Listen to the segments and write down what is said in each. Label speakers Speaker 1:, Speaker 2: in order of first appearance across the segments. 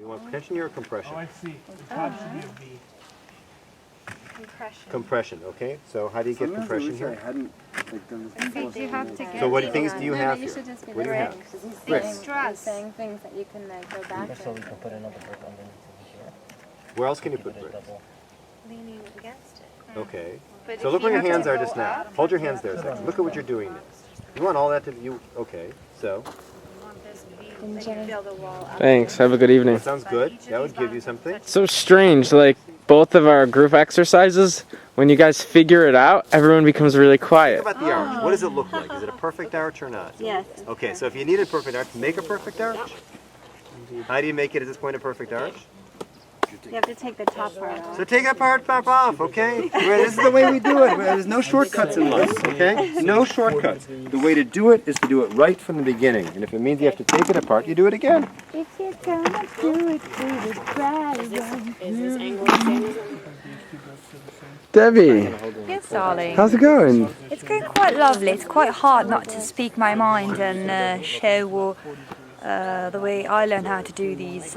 Speaker 1: You want tension here or compression?
Speaker 2: Oh, I see. The top should be a V.
Speaker 3: Compression.
Speaker 1: Compression, okay. So how do you get compression here? So what things do you have here? What do you have?
Speaker 3: Bricks. Stress.
Speaker 4: Saying things that you can go back
Speaker 5: So we can put another brick underneath here.
Speaker 1: Where else can you put bricks?
Speaker 3: Leaning against it.
Speaker 1: Okay.
Speaker 3: But
Speaker 1: So
Speaker 3: if
Speaker 1: look
Speaker 3: you
Speaker 1: where your
Speaker 3: have to
Speaker 1: hands are
Speaker 3: go
Speaker 1: just now.
Speaker 3: up,
Speaker 1: Hold your hands there a second. Look at what you're doing now. You want all that to you? Okay. So
Speaker 3: you want this V, that you feel the wall up.
Speaker 6: Thanks. Have a good evening.
Speaker 1: that sounds good. That would give you something.
Speaker 6: So strange, like both of our group exercises, when you guys figure it out, everyone becomes really quiet.
Speaker 1: Think about the arch. What does it look like? Is it a perfect arch or not?
Speaker 3: Yes.
Speaker 1: Okay, so if you need a perfect arch, make a perfect arch. How do you make it at this point a perfect arch?
Speaker 3: You have to take the top part off.
Speaker 1: So take that part off, okay? This is the way we do it. There's no shortcuts in life, okay? No shortcuts. The way to do it is to do it right from the beginning. And if it means you have to take it apart, you do it again.
Speaker 4: If you're gonna do it, do it right.
Speaker 3: Is this angle the same as
Speaker 6: Debbie,
Speaker 7: Yes, darling.
Speaker 6: how's it going?
Speaker 7: It's going quite lovely. It's quite hard not to speak my mind and show the way I learn how to do these.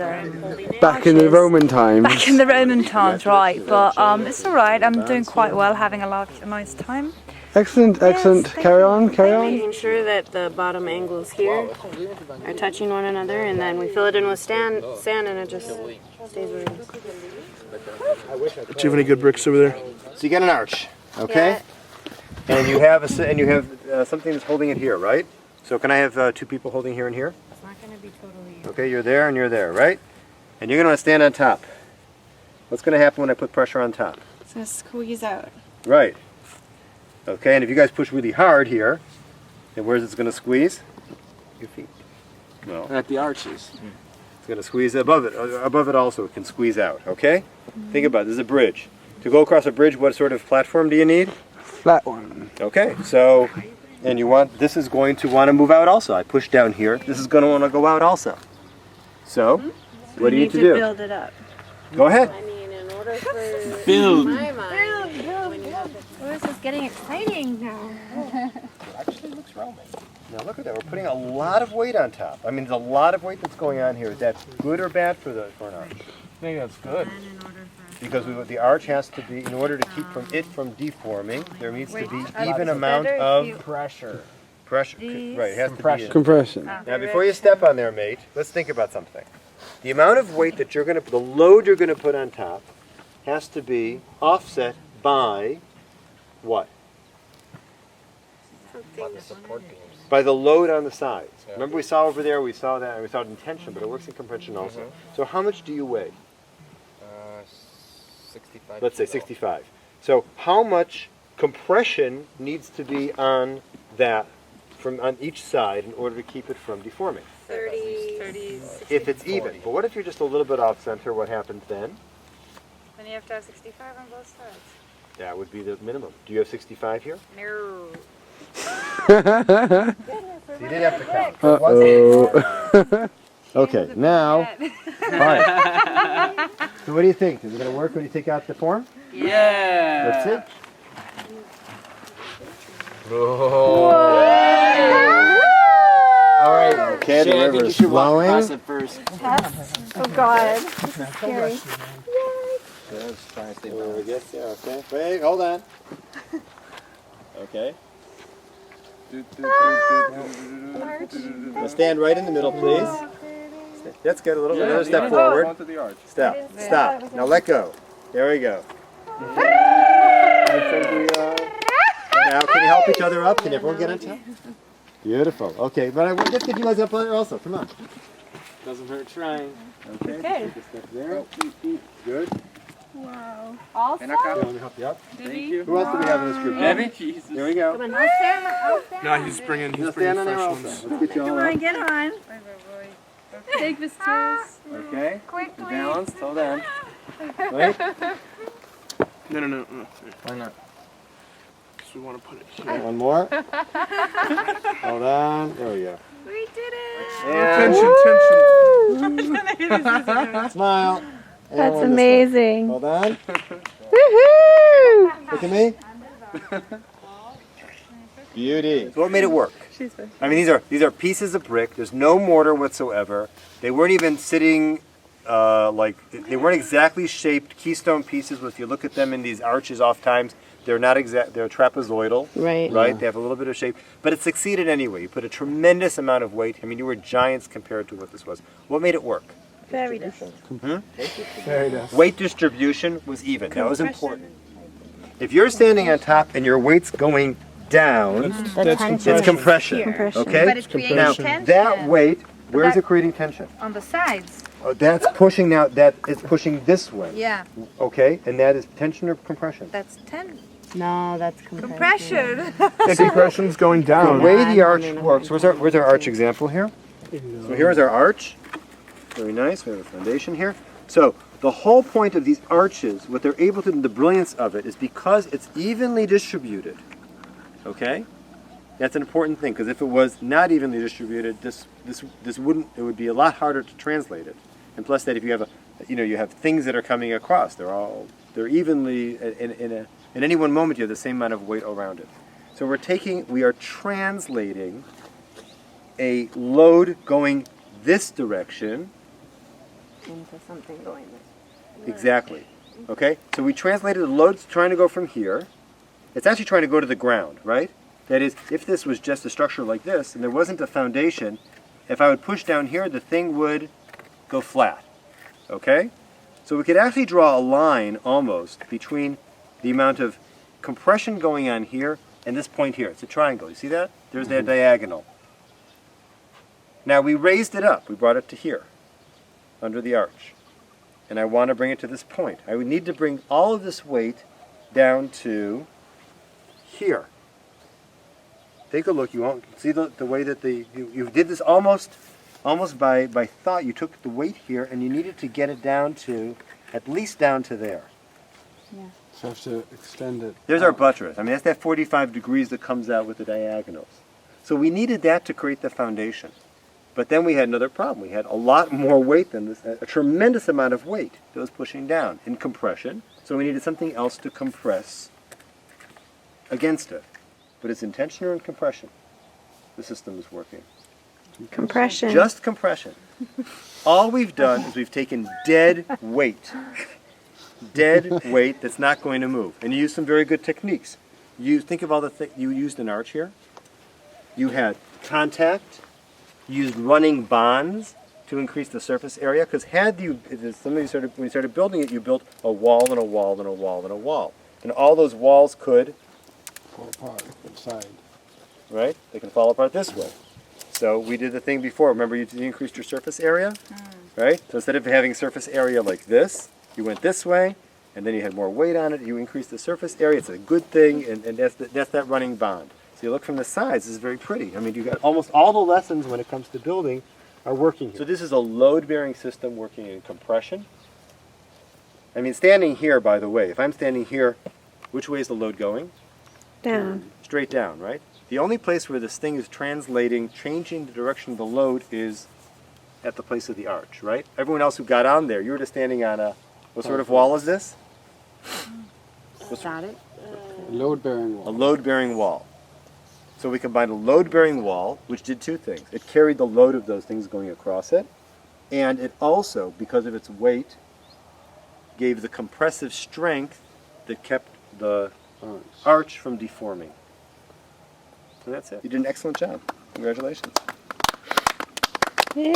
Speaker 6: Back in the Roman times.
Speaker 7: Back in the Roman times, right? But it's all right. I'm doing quite well, having a nice time.
Speaker 6: Excellent, excellent. Carry on, carry on.
Speaker 3: Making sure that the bottom angles here are touching one another, and then we fill it in with sand and it just stays where it is.
Speaker 2: Do you have any good bricks over there?
Speaker 1: So you get an arch, okay? And you have something that's holding it here, right? So can I have two people holding here and here?
Speaker 3: It's not going to be totally...
Speaker 1: Okay, you're there and you're there, right? And you're going to want to stand on top. What's going to happen when I put pressure on top?
Speaker 3: It's going to squeeze out.
Speaker 1: Right. Okay, and if you guys push really hard here, then where's it going to squeeze? Your feet. No.
Speaker 6: At the arches.
Speaker 1: It's going to squeeze above it. Above it also, it can squeeze out, okay? Think about it. There's a bridge. To go across a bridge, what sort of platform do you need?
Speaker 6: Flat one.
Speaker 1: Okay, so, and this is going to want to move out also. I push down here. This is going to want to go out also. So, what do you need to do?
Speaker 3: Build it up.
Speaker 1: Go ahead.
Speaker 3: I mean, in order for...
Speaker 6: Build.
Speaker 3: My mind,
Speaker 4: This is getting exciting now.
Speaker 1: It actually looks Roman. Now look at that. We're putting a lot of weight on top. I mean, there's a lot of weight that's going on here. Is that good or bad for an arch?
Speaker 6: I think that's good.
Speaker 1: Because the arch has to be, in order to keep it from deforming, there needs to be even amount of
Speaker 6: Pressure.
Speaker 1: pressure. Right, it has to be.
Speaker 6: Compression.
Speaker 1: Now, before you step on there, mate, let's think about something. The amount of weight that the load you're going to put on top, has to be offset by what? By the load on the sides. Remember we saw over there, we saw that, and we saw it in tension, but it works in compression also. So how much do you weigh?
Speaker 5: 65.
Speaker 1: Let's say 65. So how much compression needs to be on that, on each side, in order to keep it from deforming?
Speaker 3: 30.
Speaker 1: If it's even. But what if you're just a little bit off center? What happens then?
Speaker 3: Then you have to have 65 on both sides.
Speaker 1: That would be the minimum. Do you have 65 here?
Speaker 3: No.
Speaker 1: So you did have to count.
Speaker 6: Uh-oh.
Speaker 1: Okay, now, fine. So what do you think? Is it going to work when you take out the form?
Speaker 6: Yeah.
Speaker 1: Let's see. All right. Okay, the river's flowing.
Speaker 6: First.
Speaker 4: Oh God, this is scary.
Speaker 1: Okay. Wait, hold on. Okay. Now stand right in the middle, please. That's good. Another step forward. Stop. Now let go. There we go. Now can you help each other up? Can everyone get on top? Beautiful. Okay, but let's get you guys up there also. Come on.
Speaker 6: Doesn't hurt trying.
Speaker 1: Okay. Take a step there. Good.
Speaker 4: Wow. Awesome.
Speaker 1: Let me help you up. Thank you. Who else do we have in this group?
Speaker 6: Debbie? Jesus.
Speaker 1: Here we go.
Speaker 4: I'll stand.
Speaker 2: No, he's bringing
Speaker 1: Stand on there
Speaker 2: fresh
Speaker 1: also.
Speaker 2: ones.
Speaker 1: Let's get you all up.
Speaker 3: Get on.
Speaker 4: Take this tools.
Speaker 1: Okay.
Speaker 4: Quickly.
Speaker 1: Balanced. Hold on. Wait.
Speaker 2: No.
Speaker 6: Why not?
Speaker 2: Because we want to put it here.
Speaker 1: One more. Hold on. There we go.
Speaker 3: We did it.
Speaker 1: And smile. And
Speaker 4: That's
Speaker 1: one this
Speaker 4: amazing.
Speaker 1: way. Hold on.
Speaker 4: Woohoo!
Speaker 1: Look at me. Beauty. So what made it work? I mean, these are pieces of brick. There's no mortar whatsoever. They weren't even sitting like they weren't exactly shaped keystone pieces. But if you look at them in these arches, oftentimes they're not exact. They're trapezoidal,
Speaker 3: Right.
Speaker 1: Right. They have a little bit of shape, but it succeeded anyway. You put a tremendous amount of weight. I mean, you were giants compared to what this was. What made it work?
Speaker 7: Fairy dust.
Speaker 1: Weight distribution was even. That was important. If you're standing on top and your weight's going down, it's compression. Okay?
Speaker 7: But it's creating
Speaker 1: Now,
Speaker 7: tension.
Speaker 1: that weight, where is it creating tension?
Speaker 7: On the sides.
Speaker 1: Oh, that's pushing now, that is pushing this way.
Speaker 7: Yeah,
Speaker 1: Okay? And that is tension or compression?
Speaker 7: that's
Speaker 3: No, that's compression.
Speaker 7: compression.
Speaker 2: Compression's going
Speaker 1: The
Speaker 2: down.
Speaker 1: way the arch works, where's our arch example here? So here's our arch. Very nice. We have a foundation here. So the whole point of these arches, what they're able to do, the brilliance of it, is because it's evenly distributed. Okay? That's an important thing, because if it was not evenly distributed, this wouldn't. It would be a lot harder to translate it. And plus, that if you have you have things that are coming across, they're evenly in any one moment you have the same amount of weight around it. So we are translating a load going this direction.
Speaker 3: Into something going this way.
Speaker 1: Exactly. Okay? So we translated the load's trying to go from here. It's actually trying to go to the ground, right? That is, if this was just a structure like this and there wasn't a foundation, if I would push down here, the thing would go flat. Okay? So we could actually draw a line almost between the amount of compression going on here and this point here. It's a triangle. You see that? There's that diagonal. Now we raised it up. We brought it to here, under the arch. And I want to bring it to this point. I would need to bring all of this weight down to here. Take a look. You won't see the way that you did this almost by thought. You took the weight here and you needed to get it down to at least down to there.
Speaker 8: So have to extend it.
Speaker 1: There's our buttress. I mean, that's that 45 degrees that comes out with the diagonals. So we needed that to create the foundation. But then we had another problem. We had a lot more weight than this, a tremendous amount of weight that was pushing down in compression. So we needed something else to compress against it. But it's in tension or in compression. The system is working.
Speaker 3: Compression.
Speaker 1: Just compression. All we've done is we've taken dead weight that's not going to move. And you use some very good techniques. You think of all the things you used an arch here. You had contact. You used running bonds to increase the surface area. Because when you started building it, you built a wall and a wall and a wall and a wall. And all those walls could
Speaker 8: Fall apart inside.
Speaker 1: right? They can fall apart this way. So we did the thing before. Remember, you increased your surface area, right? So instead of having surface area like this, you went this way, and then you had more weight on it. You increased the surface area. It's a good thing, and that's that running bond. So you look from the sides. This is very pretty. I mean, you got almost all the lessons when it comes to building are working here. So this is a load-bearing system working in compression. I mean, standing here, by the way, if I'm standing here, which way is the load going?
Speaker 3: Down.
Speaker 1: Straight down, right? The only place where this thing is translating, changing the direction of the load is at the place of the arch, right? Everyone else who got on there, you were just standing on what sort of wall is this?
Speaker 3: Got it.
Speaker 8: Load-bearing
Speaker 1: A
Speaker 8: wall.
Speaker 1: load-bearing wall. So we combined a load-bearing wall, which did two things. It carried the load of those things going across it, and it also, because of its weight, gave the compressive strength that kept the arch from deforming. So that's it. You did an excellent job. Congratulations.
Speaker 3: Yay.